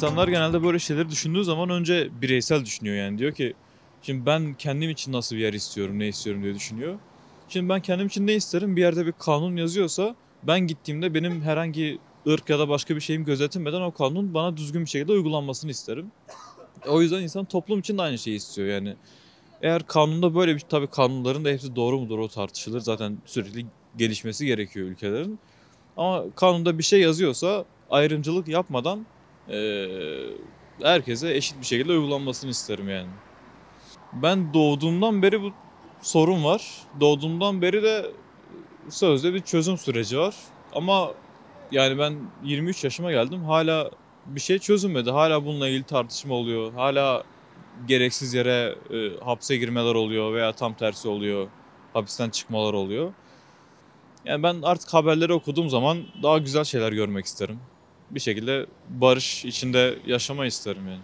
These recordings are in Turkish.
İnsanlar genelde böyle şeyleri düşündüğü zaman önce bireysel düşünüyor yani. Diyor ki şimdi ben kendim için nasıl bir yer istiyorum, ne istiyorum diye düşünüyor. Şimdi ben kendim için ne isterim? Bir yerde bir kanun yazıyorsa ben gittiğimde benim herhangi ırk ya da başka bir şeyim gözetilmeden o kanun bana düzgün bir şekilde uygulanmasını isterim. O yüzden insan toplum için de aynı şeyi istiyor yani. Eğer kanunda böyle bir tabii kanunların da hepsi doğru mudur o tartışılır. Zaten sürekli gelişmesi gerekiyor ülkelerin. Ama kanunda bir şey yazıyorsa ayrımcılık yapmadan herkese eşit bir şekilde uygulanmasını isterim yani. Ben doğduğumdan beri bu sorun var. Doğduğumdan beri de sözde bir çözüm süreci var. Ama yani ben 23 yaşıma geldim. Hala bir şey çözülmedi. Hala bununla ilgili tartışma oluyor. Hala gereksiz yere hapse girmeler oluyor veya tam tersi oluyor. Hapisten çıkmalar oluyor. Yani ben artık haberleri okuduğum zaman daha güzel şeyler görmek isterim. Bir şekilde barış içinde yaşamayı isterim yani.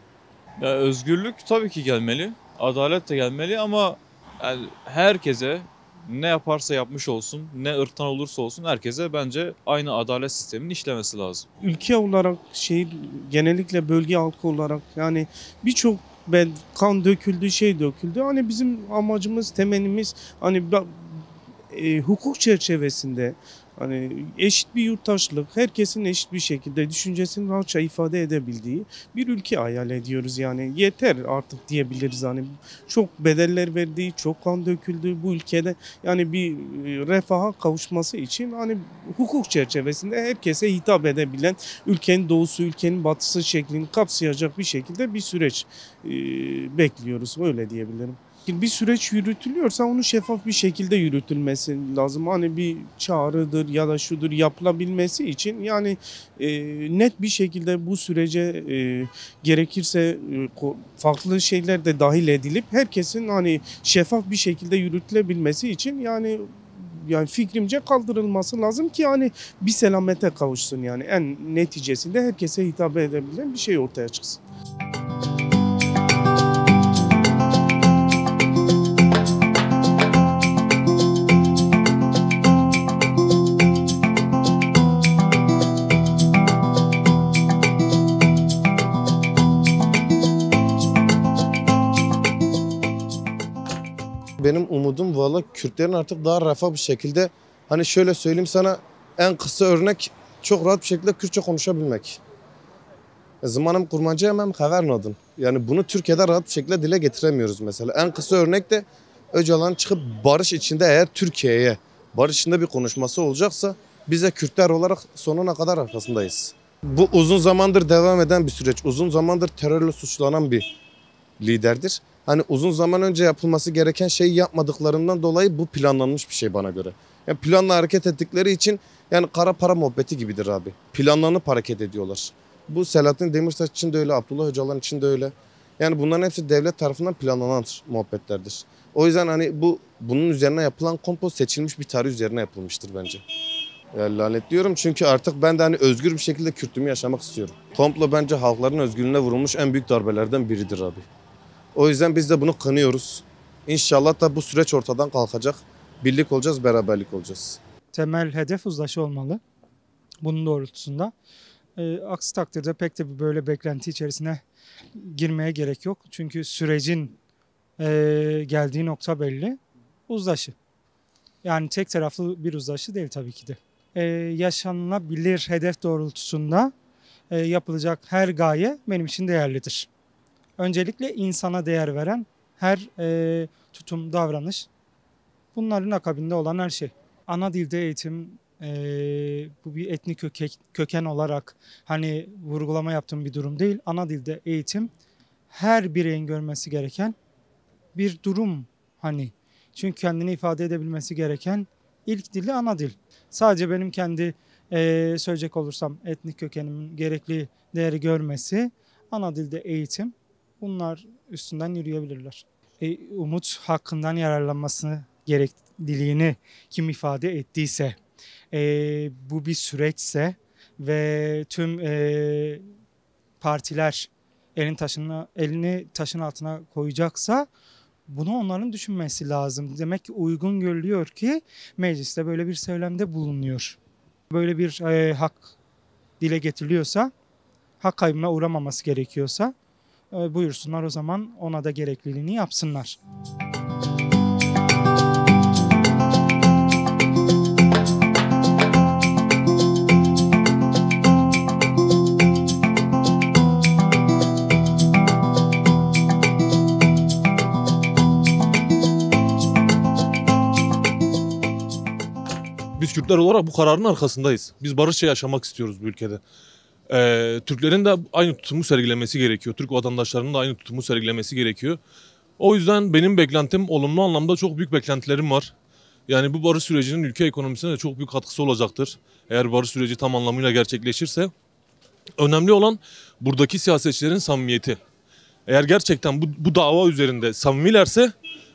Ya özgürlük tabii ki gelmeli. Adalet de gelmeli ama yani herkese ne yaparsa yapmış olsun, ne ırktan olursa olsun herkese bence aynı adalet sisteminin işlemesi lazım. Ülke olarak genellikle bölge halkı olarak yani birçok kan döküldü, şey döküldü. Hani bizim amacımız, temennimiz hani hukuk çerçevesinde hani eşit bir yurttaşlık, herkesin eşit bir şekilde düşüncesini rahatça ifade edebildiği bir ülke hayal ediyoruz yani. Yeter artık diyebiliriz hani. Çok bedeller verdiği, çok kan döküldü bu ülkede. Yani bir refaha kavuşması için hani hukuk çerçevesinde herkese hitap edebilen, ülkenin doğusu, ülkenin batısı şeklini kapsayacak bir şekilde bir süreç bekliyoruz. Öyle diyebilirim. Bir süreç yürütülüyorsa onun şeffaf bir şekilde yürütülmesi lazım. Hani bir çağrıdır ya da şudur yapılabilmesi için yani net bir şekilde bu sürece gerekirse farklı şeyler de dahil edilip herkesin hani şeffaf bir şekilde yürütülebilmesi için yani fikrimce kaldırılması lazım ki yani bir selamete kavuşsun yani en neticesinde herkese hitap edebilen bir şey ortaya çıksın. Benim umudum valla Kürtlerin artık daha refah bir şekilde hani şöyle söyleyeyim sana en kısa örnek çok rahat bir şekilde Kürtçe konuşabilmek. Zamanım kurmancı hemen havernadın. Yani bunu Türkiye'de rahat bir şekilde dile getiremiyoruz mesela. En kısa örnek de Öcalan çıkıp barış içinde eğer Türkiye'ye barış içinde bir konuşması olacaksa biz de Kürtler olarak sonuna kadar arkasındayız. Bu uzun zamandır devam eden bir süreç. Uzun zamandır terörle suçlanan bir liderdir. Hani uzun zaman önce yapılması gereken şeyi yapmadıklarından dolayı bu planlanmış bir şey bana göre. Yani planla hareket ettikleri için yani kara para muhabbeti gibidir abi. Planlanıp hareket ediyorlar. Bu Selahattin Demirtaş için de öyle, Abdullah Öcalan için de öyle. Yani bunların hepsi devlet tarafından planlanan muhabbetlerdir. O yüzden hani bunun üzerine yapılan komplo seçilmiş bir tarih üzerine yapılmıştır bence. Yani lanetliyorum çünkü artık ben de hani özgür bir şekilde Kürtümü yaşamak istiyorum. Komplo bence halkların özgürlüğüne vurulmuş en büyük darbelerden biridir abi. O yüzden biz de bunu kınıyoruz. İnşallah da bu süreç ortadan kalkacak. Birlik olacağız, beraberlik olacağız. Temel hedef uzlaşı olmalı bunun doğrultusunda. Aksi takdirde pek de böyle beklenti içerisine girmeye gerek yok. Çünkü sürecin geldiği nokta belli. Uzlaşı. Yani tek taraflı bir uzlaşı değil tabii ki de. Yaşanılabilir hedef doğrultusunda yapılacak her gaye benim için değerlidir. Öncelikle insana değer veren her tutum, davranış, bunların akabinde olan her şey. Ana dilde eğitim bu bir etnik köken olarak hani vurgulama yaptığım bir durum değil. Ana dilde eğitim her bireyin görmesi gereken bir durum hani. Çünkü kendini ifade edebilmesi gereken ilk dili ana dil. Sadece benim kendi söyleyecek olursam etnik kökenimin gerekli değeri görmesi, ana dilde eğitim. Bunlar üstünden yürüyebilirler. Umut hakkından yararlanmasını gerekliliğini kim ifade ettiyse, bu bir süreçse ve tüm partiler elini taşın altına koyacaksa bunu onların düşünmesi lazım. Demek ki uygun görülüyor ki mecliste böyle bir söylemde bulunuyor. Böyle bir hak dile getiriliyorsa hak kaybına uğramaması gerekiyorsa buyursunlar, o zaman ona da gerekliliğini yapsınlar. Biz Kürtler olarak bu kararın arkasındayız. Biz barışça yaşamak istiyoruz bu ülkede. Türklerin de aynı tutumu sergilemesi gerekiyor. Türk vatandaşlarının da aynı tutumu sergilemesi gerekiyor. O yüzden benim beklentim, olumlu anlamda çok büyük beklentilerim var. Yani bu barış sürecinin ülke ekonomisine de çok büyük katkısı olacaktır. Eğer barış süreci tam anlamıyla gerçekleşirse. Önemli olan buradaki siyasetçilerin samimiyeti. Eğer gerçekten bu dava üzerinde samimilerse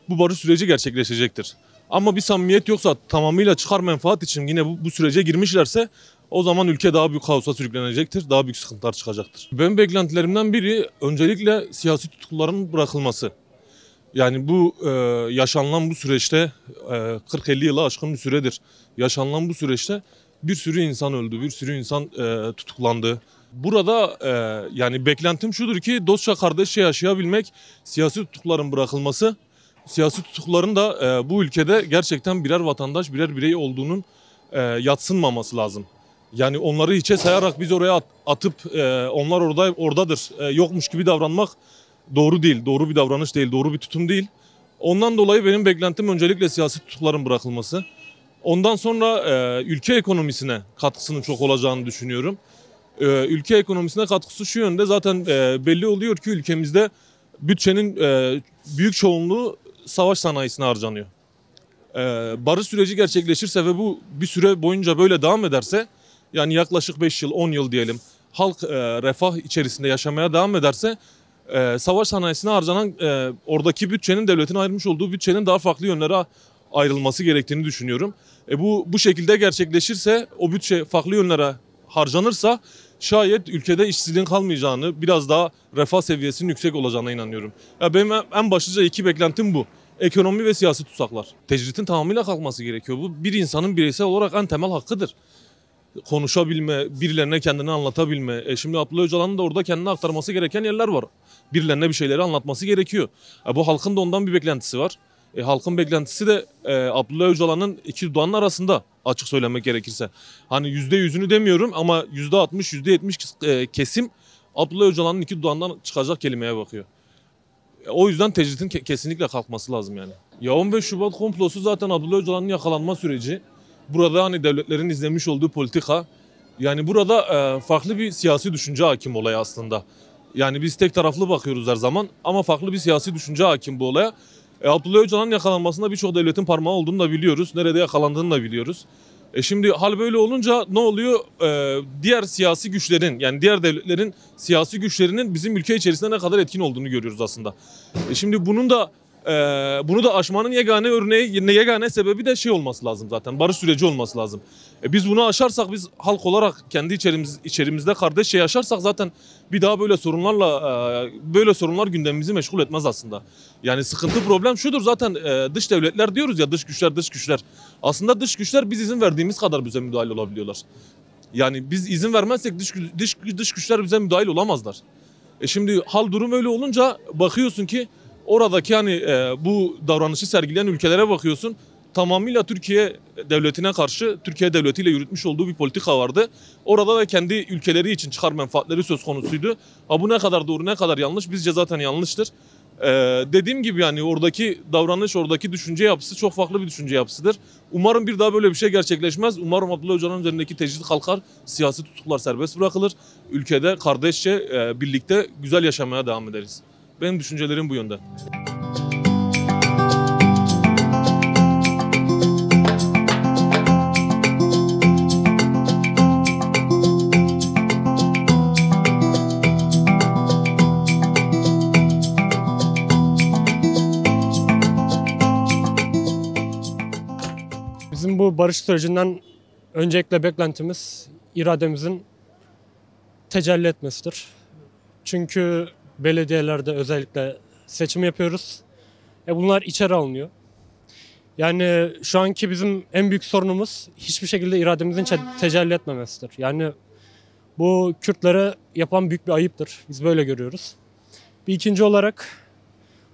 bu barış süreci gerçekleşecektir. Ama bir samimiyet yoksa, tamamıyla çıkar menfaat için yine bu sürece girmişlerse, o zaman ülke daha büyük kaosa sürüklenecektir, daha büyük sıkıntılar çıkacaktır. Benim beklentilerimden biri öncelikle siyasi tutukluların bırakılması. Yani bu yaşanılan bu süreçte 40-50 yılı aşkın bir süredir. Yaşanılan bu süreçte bir sürü insan öldü, bir sürü insan tutuklandı. Burada yani beklentim şudur ki dostça kardeşçe yaşayabilmek, siyasi tutukluların bırakılması, siyasi tutukluların da bu ülkede gerçekten birer vatandaş, birer birey olduğunun yadsınmaması lazım. Yani onları hiçe sayarak biz oraya atıp onlar oradadır, yokmuş gibi davranmak doğru değil, doğru bir davranış değil, doğru bir tutum değil. Ondan dolayı benim beklentim öncelikle siyasi tutukluların bırakılması. Ondan sonra ülke ekonomisine katkısının çok olacağını düşünüyorum. Ülke ekonomisine katkısı şu yönde, zaten belli oluyor ki ülkemizde bütçenin büyük çoğunluğu savaş sanayisine harcanıyor. Barış süreci gerçekleşirse ve bu bir süre boyunca böyle devam ederse, yani yaklaşık 5 yıl, 10 yıl diyelim, halk refah içerisinde yaşamaya devam ederse, savaş sanayisine harcanan oradaki bütçenin, devletin ayırmış olduğu bütçenin daha farklı yönlere ayrılması gerektiğini düşünüyorum. Bu şekilde gerçekleşirse, o bütçe farklı yönlere harcanırsa, şayet ülkede işsizliğin kalmayacağını, biraz daha refah seviyesinin yüksek olacağına inanıyorum. Ya benim en başlıca iki beklentim bu. Ekonomi ve siyasi tutsaklar. Tecritin tamamıyla kalkması gerekiyor. Bu bir insanın bireysel olarak en temel hakkıdır. Konuşabilme, birilerine kendini anlatabilme. Şimdi Abdullah Öcalan'ın da orada kendine aktarması gereken yerler var. Birilerine bir şeyleri anlatması gerekiyor. Bu halkın da ondan bir beklentisi var. Halkın beklentisi de Abdullah Öcalan'ın iki dudağının arasında, açık söylemek gerekirse. Hani %100'ünü demiyorum ama %60, %70 kesim Abdullah Öcalan'ın iki dudağından çıkacak kelimeye bakıyor. O yüzden tecritin kesinlikle kalkması lazım yani. Ya 15 Şubat komplosu zaten Abdullah Öcalan'ın yakalanma süreci. Burada hani devletlerin izlemiş olduğu politika. Yani burada farklı bir siyasi düşünce hakim olaya aslında. Yani biz tek taraflı bakıyoruz her zaman ama farklı bir siyasi düşünce hakim bu olaya. Abdullah Öcalan'ın yakalanmasında birçok devletin parmağı olduğunu da biliyoruz. Nerede yakalandığını da biliyoruz. Şimdi hal böyle olunca ne oluyor? Diğer siyasi güçlerin, yani diğer devletlerin siyasi güçlerinin bizim ülke içerisinde ne kadar etkin olduğunu görüyoruz aslında. Şimdi bunu da aşmanın yegane örneği, yegane sebebi de şey olması lazım zaten. Barış süreci olması lazım. Biz bunu aşarsak, biz halk olarak kendi içerimizde kardeşçe yaşarsak zaten bir daha böyle sorunlar gündemimizi meşgul etmez aslında. Yani sıkıntı, problem şudur zaten, dış devletler diyoruz ya, dış güçler. Aslında dış güçler biz izin verdiğimiz kadar bize müdahale olabiliyorlar. Yani biz izin vermezsek dış güçler bize müdahale olamazlar. Şimdi hal durum öyle olunca bakıyorsun ki oradaki hani bu davranışı sergileyen ülkelere bakıyorsun. Tamamıyla Türkiye devletine karşı, Türkiye devletiyle yürütmüş olduğu bir politika vardı. Orada da kendi ülkeleri için çıkar menfaatleri söz konusuydu. Bu ne kadar doğru, ne kadar yanlış, bizce zaten yanlıştır. Dediğim gibi yani oradaki davranış, oradaki düşünce yapısı çok farklı bir düşünce yapısıdır. Umarım bir daha böyle bir şey gerçekleşmez. Umarım Abdullah Öcalan'ın üzerindeki tecrit kalkar, siyasi tutuklar serbest bırakılır. Ülkede kardeşçe, birlikte güzel yaşamaya devam ederiz. Benim düşüncelerim bu yönde. Bizim bu barış sürecinden öncelikle beklentimiz irademizin tecelli etmesidir. Çünkü belediyelerde özellikle seçim yapıyoruz. Bunlar içeri alınıyor. Yani şu anki bizim en büyük sorunumuz hiçbir şekilde irademizin tecelli etmemesidir. Yani Bu Kürtlere yapılan büyük bir ayıptır. Biz böyle görüyoruz. Bir ikinci olarak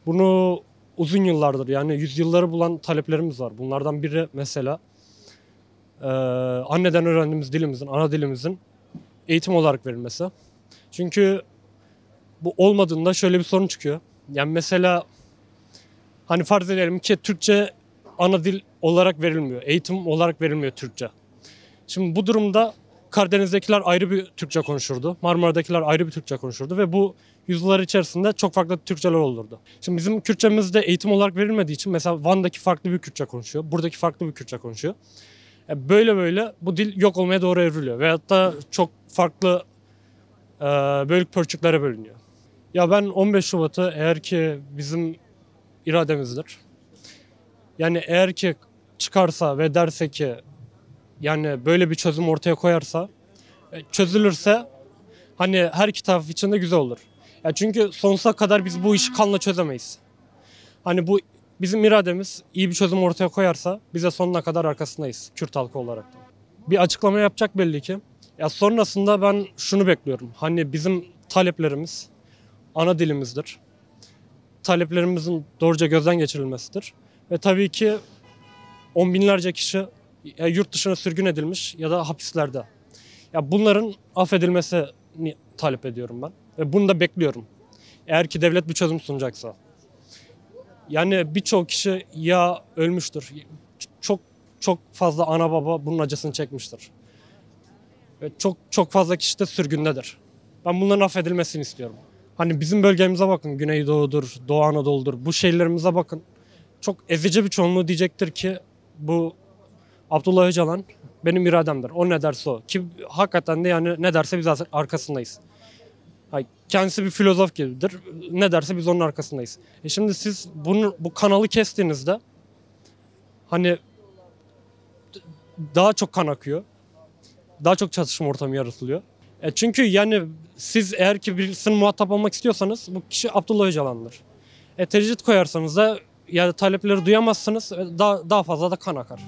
bunu uzun yıllardır, yani yüzyılları bulan taleplerimiz var. Bunlardan biri mesela anneden öğrendiğimiz dilimizin, ana dilimizin eğitim olarak verilmesi. Çünkü bu olmadığında şöyle bir sorun çıkıyor. Yani mesela hani farz edelim ki Türkçe ana dil olarak verilmiyor. Eğitim olarak verilmiyor Türkçe. Şimdi bu durumda Karadeniz'dekiler ayrı bir Türkçe konuşurdu. Marmara'dakiler ayrı bir Türkçe konuşurdu ve bu yüzyıllar içerisinde çok farklı Türkçeler olurdu. Şimdi bizim Kürtçemizde eğitim olarak verilmediği için mesela Van'daki farklı bir Kürtçe konuşuyor. Buradaki farklı bir Kürtçe konuşuyor. Böyle böyle bu dil yok olmaya doğru evriliyor. Veyahut da çok farklı bölük pörçüklere bölünüyor. Ya ben 15 Şubat'ı eğer ki bizim irademizdir. Yani eğer ki çıkarsa ve derse ki yani böyle bir çözüm ortaya koyarsa, çözülürse hani her iki taraf için de güzel olur. Ya çünkü sonsuza kadar biz bu işi kanla çözemeyiz. Hani bu bizim irademiz iyi bir çözüm ortaya koyarsa bize sonuna kadar arkasındayız Kürt halkı olarak da. Bir açıklama yapacak belli ki. Ya sonrasında ben şunu bekliyorum. Hani bizim taleplerimiz ana dilimizdir. Taleplerimizin doğruca gözden geçirilmesidir. Ve tabii ki on binlerce kişi yurt dışına sürgün edilmiş ya da hapislerde. Ya bunların affedilmesini talep ediyorum ben. Ve bunu da bekliyorum. Eğer ki devlet bir çözüm sunacaksa. Yani birçok kişi ya ölmüştür. Çok fazla ana baba bunun acısını çekmiştir. Ve çok fazla kişi de sürgündedir. Ben bunların affedilmesini istiyorum. Hani bizim bölgemize bakın. Güneydoğu'dur, Doğu Anadolu'dur. Bu şehirlerimize bakın. Çok ezici bir çoğunluğu diyecektir ki bu Abdullah Öcalan benim irademdir. O ne derse o. Ki hakikaten de yani ne derse biz arkasındayız. Kendisi bir filozof gibidir. Ne derse biz onun arkasındayız. Şimdi siz bu kanalı kestiğinizde hani daha çok kan akıyor. Daha çok çatışma ortamı yaratılıyor. Çünkü yani siz eğer ki birisinin muhatap olmak istiyorsanız bu kişi Abdullah Öcalan'dır. Tecrit koyarsanız da yani talepleri duyamazsınız. Daha fazla da kan akar.